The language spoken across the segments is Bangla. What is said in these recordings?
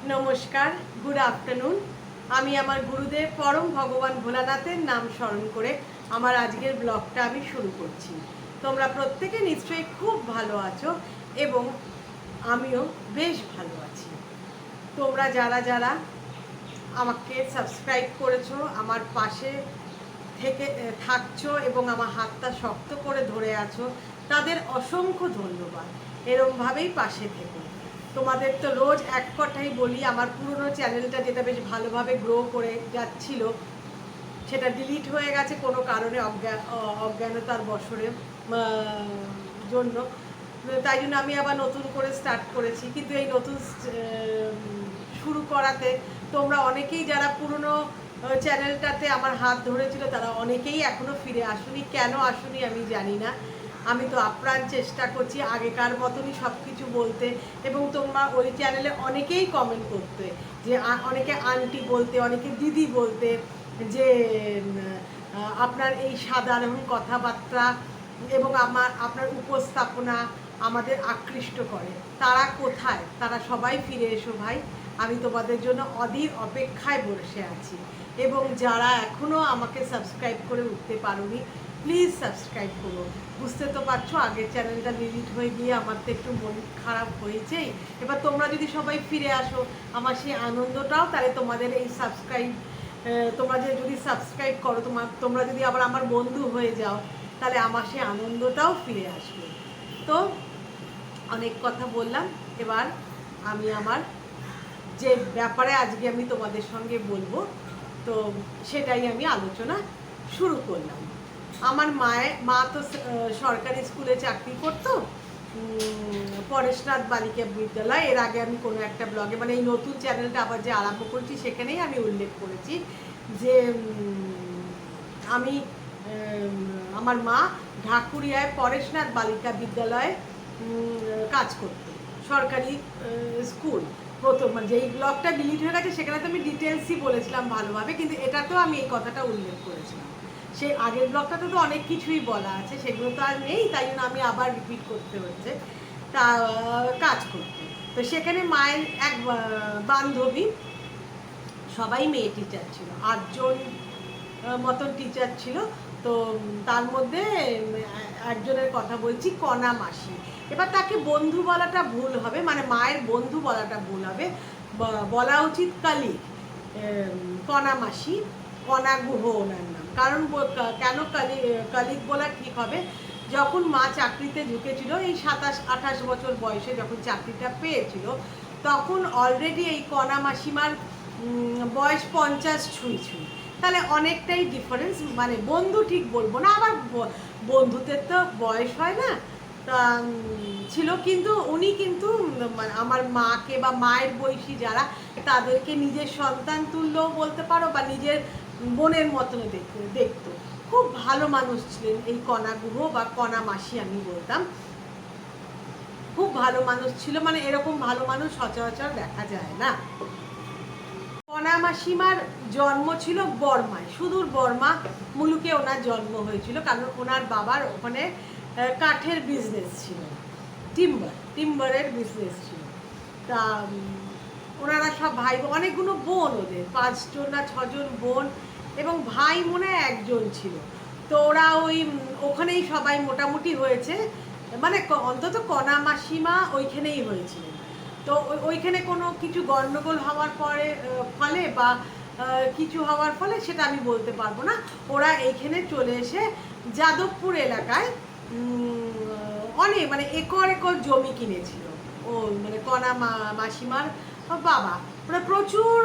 নমস্কার, গুড আফটারনুন। আমি আমার গুরুদেব পরম ভগবান ভোলানাথের নাম স্মরণ করে আমার আজকের ব্লগটা আমি শুরু করছি। তোমরা প্রত্যেকে নিশ্চয়ই খুব ভালো আছো এবং আমিও বেশ ভালো আছি। তোমরা যারা যারা আমাকে সাবস্ক্রাইব করেছো, আমার পাশে থেকে থাকছো এবং আমার হাতটা শক্ত করে ধরে আছো, তাদের অসংখ্য ধন্যবাদ। এরমভাবেই পাশে থেকো। তোমাদের তো রোজ এক কথাই বলি, আমার পুরনো চ্যানেলটা যেটা বেশ ভালোভাবে গ্রো করে যাচ্ছিল, সেটা ডিলিট হয়ে গেছে কোনো কারণে, অজ্ঞানতার বশরে জন্য। তাই জন্য আমি আবার নতুন করে স্টার্ট করেছি। কিন্তু এই নতুন শুরু করাতে তোমরা অনেকেই যারা পুরনো চ্যানেলটাতে আমার হাত ধরেছিল, তারা অনেকেই এখনও ফিরে আসুনি। কেন আসুনি আমি জানি না। আমি তো আপ্রাণ চেষ্টা করছি আগেকার মতনই সব কিছু বলতে, এবং তোমরা ওই চ্যানেলে অনেকেই কমেন্ট করতে, যে অনেকে আন্টি বলতে, অনেকে দিদি বলতে, যে আপনার এই সাধারণ কথাবার্তা এবং আপনার উপস্থাপনা আমাদের আকৃষ্ট করে। তারা কোথায়? তারা সবাই ফিরে এসো ভাই। আমি তোমাদের জন্য অধীর অপেক্ষায় বসে আছি। এবং যারা এখনও আমাকে সাবস্ক্রাইব করে উঠতে পারোনি, প্লিজ সাবস্ক্রাইব করো। বুঝতে তো পারছো, আগের চ্যানেলটা ডিলিট হয়ে গিয়ে আমার তো একটু মন খারাপ হয়েছেই। এবার তোমরা যদি সবাই ফিরে আসো, আমার সেই আনন্দটাও, তাহলে তোমাদের এই তোমরা যদি সাবস্ক্রাইব করো, তোমরা যদি আবার আমার বন্ধু হয়ে যাও, তাহলে আমার সেই আনন্দটাও ফিরে আসবে। তো অনেক কথা বললাম, এবার আমি আমার যে ব্যাপারে আজকে আমি তোমাদের সঙ্গে বলবো, তো সেটাই আমি আলোচনা শুরু করলাম। আমার মা তো সরকারি স্কুলে চাকরি করতো, পরেশনাথ বালিকা বিদ্যালয়। এর আগে আমি কোনো একটা ব্লগে, মানে এই নতুন চ্যানেলটা আবার যে আরম্ভ করছি, সেখানেই আমি উল্লেখ করেছি যে আমি আমার মা ঢাকুরিয়ায় পরেশনাথ বালিকা বিদ্যালয়ে কাজ করতো, সরকারি স্কুল। প্রথম যেই ব্লগটা ডিলিট হয়ে গেছে, সেখানে তো আমি ডিটেলসই বলেছিলাম ভালোভাবে, কিন্তু এটাতেও আমি এই কথাটা উল্লেখ করেছিলাম। সেই আগের ব্লগটাতে তো অনেক কিছুই বলা আছে, সেগুলো তো আর নেই, তাই জন্য আমি আবার রিপিট করতে হচ্ছে। তা কাজ করতে, তো সেখানে মায়ের এক বান্ধবী, সবাই মেয়ে টিচার ছিল, 8জন মতন টিচার ছিল। তো তার মধ্যে একজনের কথা বলছি, কণা মাসি। এবার তাকে বন্ধু বলাটা ভুল হবে, মানে মায়ের বন্ধু বলাটা ভুল হবে, বলা উচিত কালিক। কণা মাসি, কণা গুহ ওনার নাম। কারণ কেন কালিক বলা ঠিক হবে, যখন মা চাকরিতে ঢুকেছিল, এই 27-28 বছর বয়সে যখন চাকরিটা পেয়েছিল, তখন অলরেডি এই কণা মাসিমার বয়স 50 ছুঁই। তাহলে অনেকটাই ডিফারেন্স, মানে বন্ধু ঠিক বলবো না, আবার বন্ধুদের তো বয়স হয় না, তা ছিল। কিন্তু উনি কিন্তু মানে আমার মাকে বা মায়ের বয়সী যারা, তাদেরকে নিজের সন্তান তুল্যও বলতে পারো, বা নিজের বোনের মতন দেখতো। খুব ভালো মানুষ ছিলেন এই কণা গুহ বা কণা মাসি আমি বলতাম। খুব ভালো মানুষ ছিল, মানে এরকম ভালো মানুষ সচরাচর দেখা যায় না। কণা মাসিমার জন্ম ছিল বর্মায়, সুদূর বর্মা মুলুকে ওনার জন্ম হয়েছিল, কারণ ওনার বাবার ওখানে কাঠের বিজনেস ছিল, টিম্বারের বিজনেস ছিল। তা ওনারা সব ভাই, অনেকগুলো বোন, ওদের 5জন না 6জন বোন, এবং ভাই মনে হয় 1জন ছিল। তো ওরা ওখানেই সবাই মোটামুটি হয়েছে, মানে অন্তত কণা মাসিমা ওইখানেই হয়েছিলেন। তো ওইখানে কোনো কিছু গণ্ডগোল হওয়ার ফলে বা কিছু হওয়ার ফলে, সেটা আমি বলতে পারবো না, ওরা এইখানে চলে এসে যাদবপুর এলাকায় অনেক, মানে একর জমি কিনেছিল। ও মানে কণা মাসিমার বাবা ওরা প্রচুর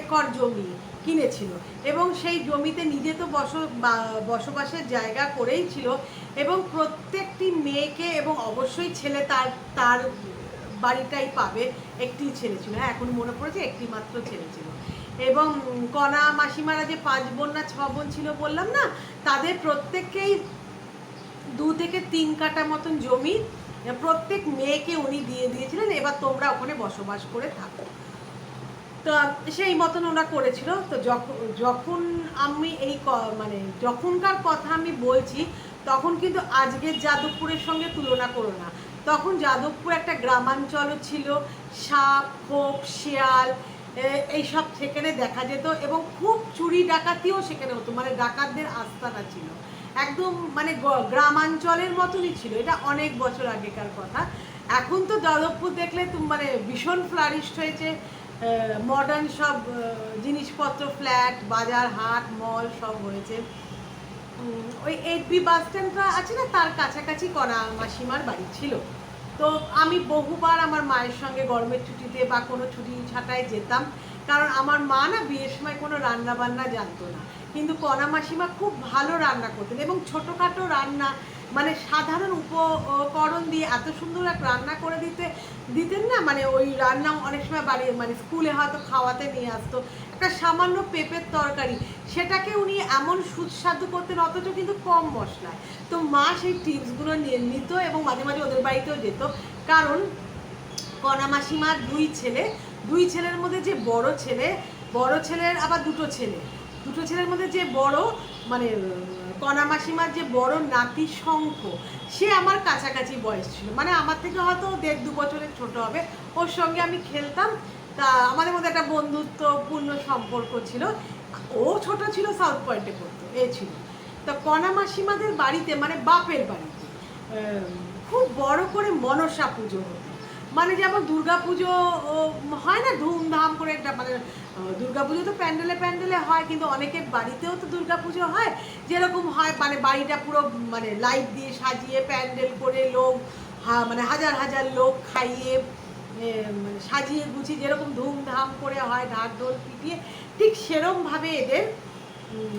একর জমি কিনেছিল, এবং সেই জমিতে নিজে তো বসবাসের জায়গা করেই ছিল, এবং প্রত্যেকটি মেয়েকে, এবং অবশ্যই ছেলে তার বাড়িটাই পাবে, একটি ছেলে ছিল, হ্যাঁ এখন মনে পড়েছে, একটি মাত্র ছেলে ছিল। এবং কণা মাসিমারা যে 5 বোন না 6 বোন ছিল বললাম না, তাদের প্রত্যেককেই 2 থেকে 3 কাঠা মতন জমি প্রত্যেক মেয়েকে উনি দিয়ে দিয়েছিলেন, এবার তোমরা ওখানে বসবাস করে থাকো। তো সেই মতন ওরা করেছিল। তো যখন আমি মানে যখনকার কথা আমি বলছি, তখন কিন্তু আজকের যাদবপুরের সঙ্গে তুলনা করো না। তখন যাদবপুর একটা গ্রামাঞ্চলও ছিল, সাপ খোপ শিয়াল এইসব সেখানে দেখা যেত, এবং খুব চুরি ডাকাতিও সেখানে হতো, মানে ডাকাতদের আস্তানা ছিল একদম, মানে গ্রামাঞ্চলের মতনই ছিল। এটা অনেক বছর আগেকার কথা। এখন তো যাদবপুর দেখলে মানে ভীষণ ফ্লারিশড হয়েছে, মডার্ন সব জিনিসপত্র, ফ্ল্যাট, বাজার, হাট, মল সব হয়েছে। ওই 8B বাস স্ট্যান্ডটা আছে না, তার কাছাকাছি কণা মাসিমার বাড়ি ছিল। তো আমি বহুবার আমার মায়ের সঙ্গে গরমের ছুটিতে বা কোনো ছুটি ছাটায় যেতাম, কারণ আমার মা না বিয়ের সময় কোনো রান্না বান্না জানতো না, কিন্তু কণা মাসিমা খুব ভালো রান্না করতেন, এবং ছোটোখাটো রান্না মানে সাধারণ উপকরণ দিয়ে এত সুন্দর এক রান্না করে দিতেন না, মানে ওই রান্না অনেক সময় বাড়ি মানে স্কুলে হয়তো খাওয়াতে নিয়ে আসতো, একটা সামান্য পেঁপের তরকারি, সেটাকে উনি এমন সুস্বাদু করতেন, অথচ কিন্তু কম মশলায়। তো মা সেই টিপসগুলো নিয়ে নিত এবং মাঝে মাঝে ওদের বাড়িতেও যেত, কারণ কণা মাসিমার দুই ছেলের মধ্যে যে বড় ছেলের আবার দুটো ছেলের মধ্যে যে বড়, মানে কণা মাসিমার যে বড় নাতি শঙ্খ, সে আমার কাছাকাছি বয়স ছিল, মানে আমার থেকে হয়তো 1.5-2 বছরের ছোট হবে। ওর সঙ্গে আমি খেলতাম, তা আমাদের মধ্যে একটা বন্ধুত্বপূর্ণ সম্পর্ক ছিল। ও ছোট ছিল, সাউথ পয়েন্টে পড়তো, এ ছিল। তা কণা মাসিমাদের বাড়িতে, মানে বাপের বাড়িতে খুব বড় করে মনসা পুজো হতো, মানে যেমন দুর্গা পুজো হয় না ধুমধাম করে, একটা মানে দুর্গা পুজো তো প্যান্ডেলে হয়, কিন্তু অনেকের বাড়িতেও তো দুর্গা পুজো হয়, যেরকম হয় মানে বাড়িটা পুরো মানে লাইট দিয়ে সাজিয়ে প্যান্ডেল করে লোক মানে হাজার হাজার লোক খাইয়ে মানে সাজিয়ে গুছিয়ে যেরকম ধুমধাম করে হয় ঢাক ঢোল পিটিয়ে, ঠিক সেরমভাবে এদের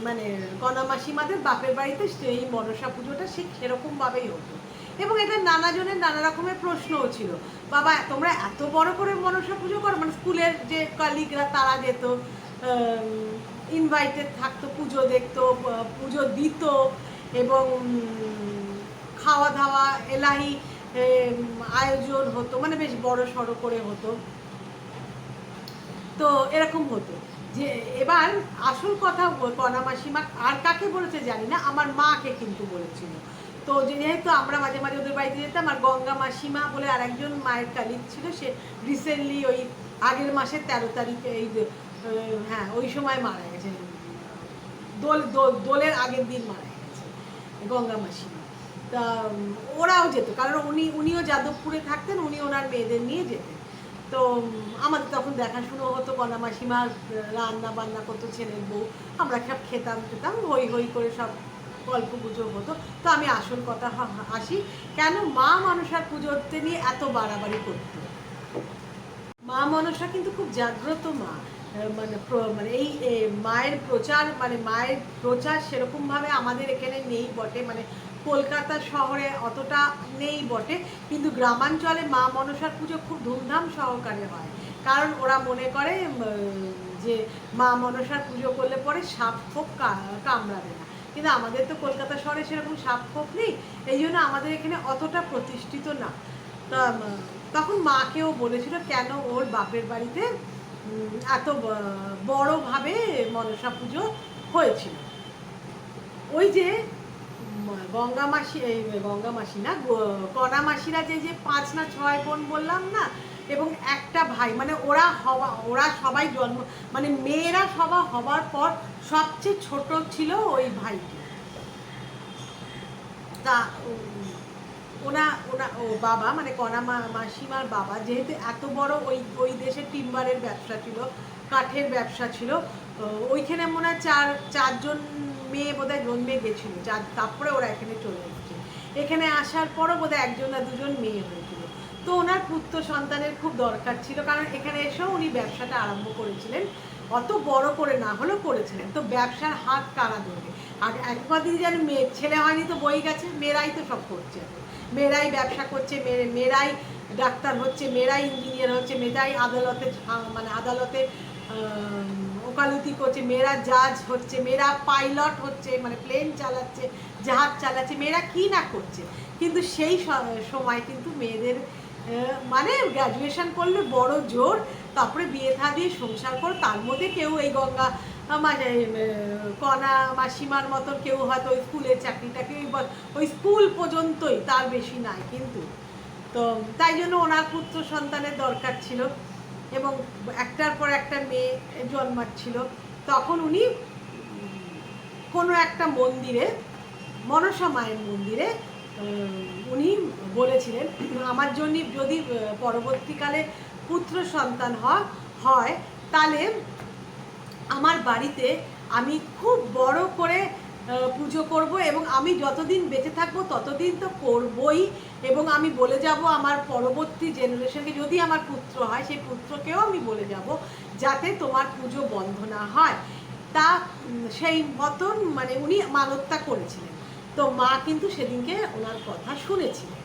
মানে কণা মাসিমাদের বাপের বাড়িতে এই মনসা পুজোটা ঠিক সেরকমভাবেই হতো। এবং এটা নানাজনের নানা রকমের প্রশ্নও ছিল, বাবা তোমরা এত বড় করে মনসা পুজো করো, মানে স্কুলের যে কলিগরা তারা যেত, ইনভাইটেড থাকতো, পুজো দেখতো, পুজো দিত, এবং খাওয়া দাওয়া এলাহি আয়োজন হতো, মানে বেশ বড় সড়ো করে হতো। তো এরকম হতো যে, এবার আসল কথা কণা মাসিমা আর কাকে বলেছে জানি না, আমার মাকে কিন্তু বলেছিল। তো যেহেতু আমরা মাঝে মাঝে ওদের বাড়িতে যেতাম, আর গঙ্গা মাসিমা বলে আর একজন মায়ের কালিগ ছিল, সে রিসেন্টলি ওই আগের মাসের 13 তারিখে এই হ্যাঁ ওই সময় মারা গেছে, দোলের আগের দিন মারা গেছে গঙ্গা মাসিমা। তা ওরাও যেত, কারণ উনিও যাদবপুরে থাকতেন, উনি ওনার মেয়েদের নিয়ে যেতেন। তো আমাদের তখন দেখাশুনো হতো, কণা মাসিমার রান্না বান্না করতো, ছেলের বউ, আমরা সব খেতাম হই হই করে সব গল্প গুজব হতো। তো আমি আসল কথা আসি, কেন মা মনসার পুজোতে নিয়ে এত বাড়াবাড়ি করতো। মা মনসা কিন্তু খুব জাগ্রত মা, মানে মানে এই মায়ের প্রচার সেরকমভাবে আমাদের এখানে নেই বটে, মানে কলকাতা শহরে অতটা নেই বটে, কিন্তু গ্রামাঞ্চলে মা মনসার পুজো খুব ধুমধাম সহকারে হয়, কারণ ওরা মনে করে যে মা মনসার পুজো করলে পরে সাপ খোপ কামড়াবে না, কিন্তু আমাদের তো কলকাতা শহরে সেরকম সাপ খোপ নেই, এই জন্য আমাদের এখানে অতটা প্রতিষ্ঠিত না। তা তখন মাকেও বলেছিল কেন ওর বাপের বাড়িতে এত বড়ভাবে মনসা পুজো হয়েছিল। ওই যে গঙ্গা মাসি না, কণা মাসিরা যে 5 না 6 বোন বললাম না, এবং একটা ভাই, মানে ওরা সবাই জন্ম, মানে মেয়েরা সবাই হবার পর সবচেয়ে ছোট ছিল ওই ভাইটি। তা ও বাবা, মানে কণা মাসিমার বাবা যেহেতু এত বড়, ওই দেশে টিম্বারের ব্যবসা ছিল, কাঠের ব্যবসা ছিল, ওইখানে মনে হয় চারজন মেয়ে বোধহয় জন্মে গেছিল, তারপরে ওরা এখানে চলে এসেছে। এখানে আসার পরও বোধহয় 1 না 2 মেয়ে হয়েছিল। তো ওনার পুত্র সন্তানের খুব দরকার ছিল, কারণ এখানে এসেও উনি ব্যবসাটা আরম্ভ করেছিলেন, অত বড় করে না হলেও করেছিলেন। তো ব্যবসার হাত কারা ধরবে, আর একবার দিদি যেন ছেলে হয়নি তো বই গেছে, মেয়েরাই তো সব করছে, মেয়েরাই ব্যবসা করছে, মেয়েরাই ডাক্তার হচ্ছে, মেয়েরাই ইঞ্জিনিয়ার হচ্ছে, মেয়েরাই আদালতে ওকালতি করছে, মেয়েরা জাজ হচ্ছে, মেয়েরা পাইলট হচ্ছে, মানে প্লেন চালাচ্ছে, জাহাজ চালাচ্ছে, মেয়েরা কি না করছে। কিন্তু সেই সময় কিন্তু মেয়েদের মানে গ্র্যাজুয়েশন করলে বড় জোর, তারপরে বিয়ে থা দিয়ে সংসার কর, তার মধ্যে কেউ এই গঙ্গা মানে কণা মাসিমার মতো কেউ হয়তো ওই স্কুলের চাকরিটাকে ওই স্কুল পর্যন্তই, তার বেশি নাই। কিন্তু তো তাই জন্য ওনার পুত্র সন্তানের দরকার ছিল এবং একটার পর একটা মেয়ে জন্মাচ্ছিল। তখন উনি কোনো একটা মন্দিরে, মনসা মায়ের মন্দিরে উনি বলেছিলেন আমার জন্য যদি পরবর্তীকালে পুত্র সন্তান হয় তাহলে আমার বাড়িতে আমি খুব বড় করে পুজো করব এবং আমি যতদিন বেঁচে থাকবো ততদিন তো করবই, এবং আমি বলে যাব আমার পরবর্তী জেনারেশনকে, যদি আমার পুত্র হয় সেই পুত্রকেও আমি বলে যাব যাতে তোমার পুজো বন্ধ না হয়। তা সেই মতন মানে উনি মানতটা করেছিলেন। তো মা কিন্তু সেদিনকে ওনার কথা শুনেছিলেন।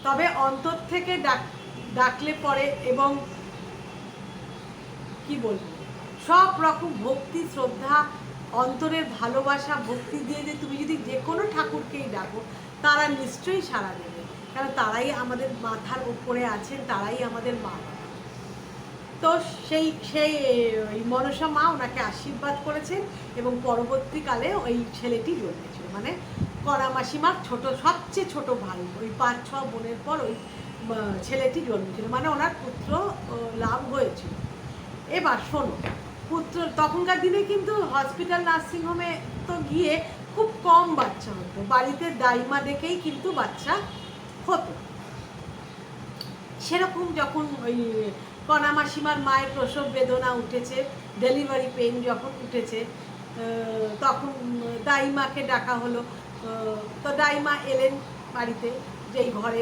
তবে অন্তর থেকে ডাকলে পরে এবং কি বলবো, সব রকম ভক্তি শ্রদ্ধা অন্তরের ভালোবাসা ভক্তি দিয়ে যে তুমি যদি যে কোনো ঠাকুরকেই ডাকো তারা নিশ্চয়ই সাড়া দেবে, কারণ তারাই আমাদের মাথার উপরে আছেন, তারাই আমাদের মা। তো সেই সেই মনসা মা ওনাকে আশীর্বাদ করেছেন এবং পরবর্তীকালে ওই ছেলেটি জন্মেছিল, মানে কণা মাসিমার সবচেয়ে ছোট ভাই, ওই 5-6 বোনের পর ওই ছেলেটি জন্মেছিল, মানে ওনার পুত্র লাভ হয়েছিল। এবার শোনো, পুত্র তখনকার দিনে কিন্তু হসপিটাল নার্সিংহোমে তো গিয়ে খুব কম বাচ্চা হতো, বাড়িতে দাইমা দেখেই কিন্তু বাচ্চা হতো। সেরকম যখন ওই কণা মাসিমার মায়ের প্রসব বেদনা উঠেছে, ডেলিভারি পেইন যখন উঠেছে, তখন দাইমাকে ডাকা হলো। তো দাইমা এলেন বাড়িতে, যেই ঘরে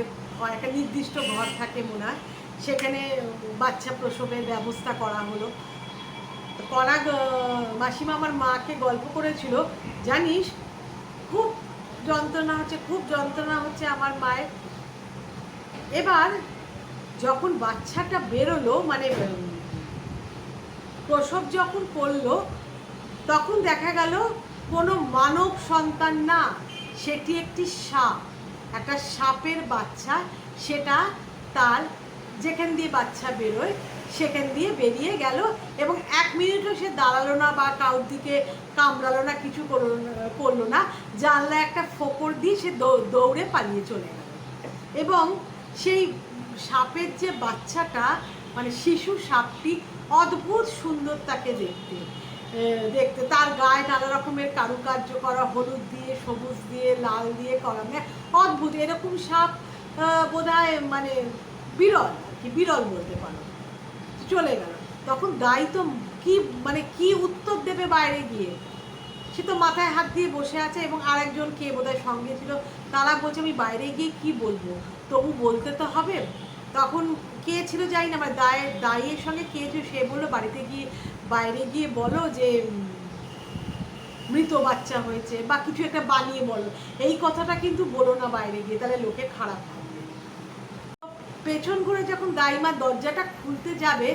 একটা নির্দিষ্ট ঘর থাকে মনে হয়, সেখানে বাচ্চা প্রসবের ব্যবস্থা করা হলো। কণা মাসিমা আমার মাকে গল্প করেছিল, জানিস খুব যন্ত্রণা হচ্ছে আমার মায়ের। এবার যখন বাচ্চাটা বেরোলো, মানে প্রসব যখন করলো, তখন দেখা গেল কোনো মানব সন্তান না, সেটি একটি সাপ, একটা সাপের বাচ্চা। সেটা তার যেখান দিয়ে বাচ্চা বেরোয় সেখান দিয়ে বেরিয়ে গেল এবং 1 মিনিটও সে দাঁড়ালো না বা কারোর দিকে কামড়ালো না, কিছু করলো না। জানলা একটা ফোকর দিয়ে সে দৌড়ে পালিয়ে চলে গেল। এবং সেই সাপের যে বাচ্চাটা, মানে শিশু সাপটি অদ্ভুত সুন্দর তাকে দেখতে, তার গায়ে নানা রকমের কারুকার্য করা, হলুদ দিয়ে, সবুজ দিয়ে, লাল দিয়ে করা, মানে অদ্ভুত। এরকম সাপ বোধহয় মানে বিরল বলতে পারো। চলে গেল। তখন দাই তো কি উত্তর দেবে বাইরে গিয়ে, সে তো মাথায় হাত দিয়ে বসে আছে এবং আরেকজন কে বোধহয় সঙ্গে ছিল, তারা বলছে আমি বাইরে গিয়ে কি বলবো, তবু বলতে তো হবে। তখন কে ছিল জানি না, আমার দাইয়ের সঙ্গে কে ছিল, সে বললো বাইরে গিয়ে বলো যে মৃত বাচ্চা হয়েছে বা কিছু একটা বানিয়ে বলো, এই কথাটা কিন্তু বলো না বাইরে গিয়ে, তাহলে লোকে খারাপ ভাববে। পেছন ঘুরে যখন দাইমা দরজাটা খুলতে যাবে,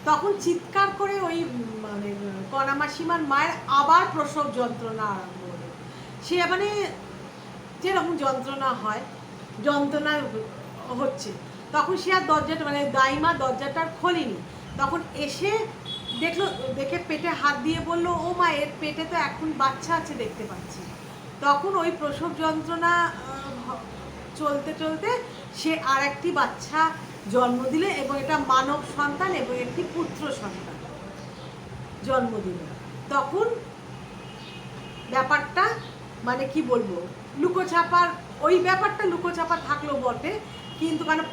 তখন চিৎকার করে ওই মানে কণা মাসিমার মায়ের আবার প্রসব যন্ত্রণা আরম্ভ হলো। সে মানে যেরকম যন্ত্রণা হচ্ছে, তখন সে আর দরজাটা মানে দাইমা দরজাটা খোলেনি। তখন এসে দেখে পেটে হাত দিয়ে বললো, ও মা, এর পেটে তো এখন বাচ্চা আছে দেখতে পাচ্ছি। তখন ওই প্রসব যন্ত্রণা চলতে চলতে সে আর একটি বাচ্চা জন্ম দিলে এবং এটা মানব সন্তান এবং একটি পুত্র সন্তান জন্ম দিল। তখন ব্যাপারটা মানে কি বলবো, ওই ব্যাপারটা লুকোছাপা থাকলেও বটে, কিন্তু কারণ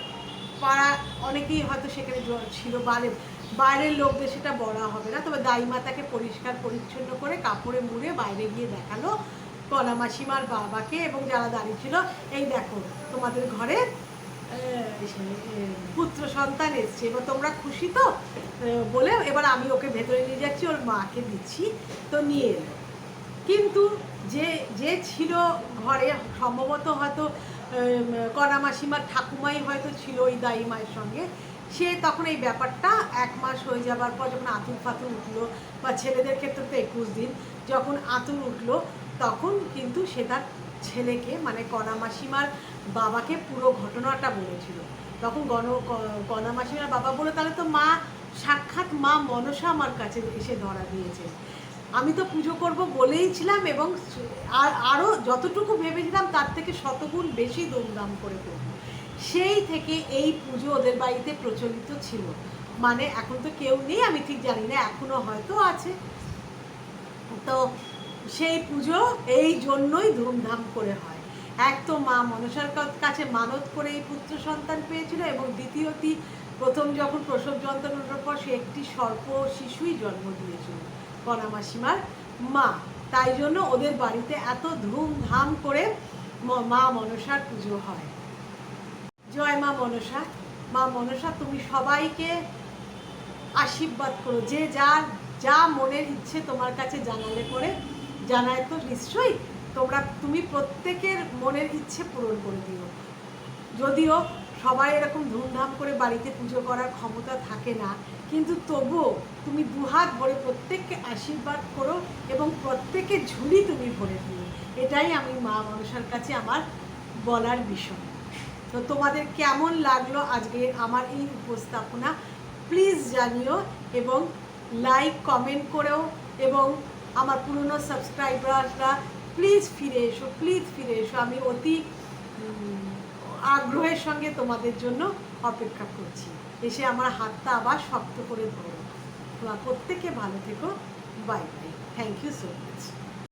পাড়া অনেকেই হয়তো সেখানে ছিল, বাইরের লোকদের সেটা বলা হবে না। তবে দাইমা তাকে পরিষ্কার পরিচ্ছন্ন করে কাপড়ে মুড়ে বাইরে গিয়ে দেখালো কণা মাসিমার বাবাকে এবং যারা দাঁড়িয়ে ছিল, এই দেখো তোমাদের ঘরে পুত্র সন্তান এসছে, এবার তোমরা খুশি তো বলে এবার আমি ওকে ভেতরে নিয়ে যাচ্ছি, ওর মাকে দিচ্ছি। তো নিয়ে এলো, কিন্তু যে ছিল ঘরে, সম্ভবত হয়তো কণা মাসিমার ঠাকুমাই হয়তো ছিল ওই দাই মায়ের সঙ্গে, সে তখন এই ব্যাপারটা 1 মাস হয়ে যাবার পর যখন আতুর ফাতুর উঠলো, বা ছেলেদের ক্ষেত্রে তো 21 দিন, যখন আতুর উঠলো তখন কিন্তু সে তার ছেলেকে মানে কণা মাসিমার বাবাকে পুরো ঘটনাটা বলেছিল। তখন কণা মাসিমার বাবা বলে, তাহলে তো মা সাক্ষাৎ মা মনসা আমার কাছে এসে ধরা দিয়েছে, আমি তো পুজো করব বলেইছিলাম এবং আরও যতটুকু ভেবেছিলাম তার থেকে শতগুণ বেশি ধুমধাম করে করব। সেই থেকে এই পুজো ওদের বাড়িতে প্রচলিত ছিল। মানে এখন তো কেউ নেই, আমি ঠিক জানি না, এখনো হয়তো আছে। তো সেই পুজো এই জন্যই ধুমধাম করে হয়। এক তো মা মনসার কাছে মানত করে এই পুত্র সন্তান পেয়েছিল, এবং দ্বিতীয়টি প্রথম যখন প্রসব যন্ত্রণার পর সে একটি সর্প শিশুই জন্ম দিয়েছিল কণা মাসিমার মা। তাই জন্য ওদের বাড়িতে এত ধুমধাম করে মা মনসার পুজো হয়। জয় মা মনসা। মা মনসা তুমি সবাইকে আশীর্বাদ করো, যে যার যা মনের ইচ্ছে তোমার কাছে জানালে পরে, জানায় তো নিশ্চয়ই, তুমি প্রত্যেকের মনের ইচ্ছে পূরণ করে দিও। যদিও সবাই এরকম ধুমধাম করে বাড়িতে পুজো করার ক্ষমতা থাকে না, কিন্তু তবুও তুমি দুহাত ভরে প্রত্যেককে আশীর্বাদ করো এবং প্রত্যেকের ঝুলি তুমি ভরে দিও। এটাই আমি মা মনসার কাছে আমার বলার বিষয়। তো তোমাদের কেমন লাগলো আজকে আমার এই উপস্থাপনা প্লিজ জানিও, এবং লাইক কমেন্ট করেও, এবং আমার পুরনো সাবস্ক্রাইবাররা প্লিজ ফিরে এসো, প্লিজ ফিরে এসো। আমি অতি আগ্রহের সঙ্গে তোমাদের জন্য অপেক্ষা করছি। এসে আমার হাতটা আবার শক্ত করে ধরো। তোমরা প্রত্যেকে ভালো থেকো। Bye bye. Thank you so much.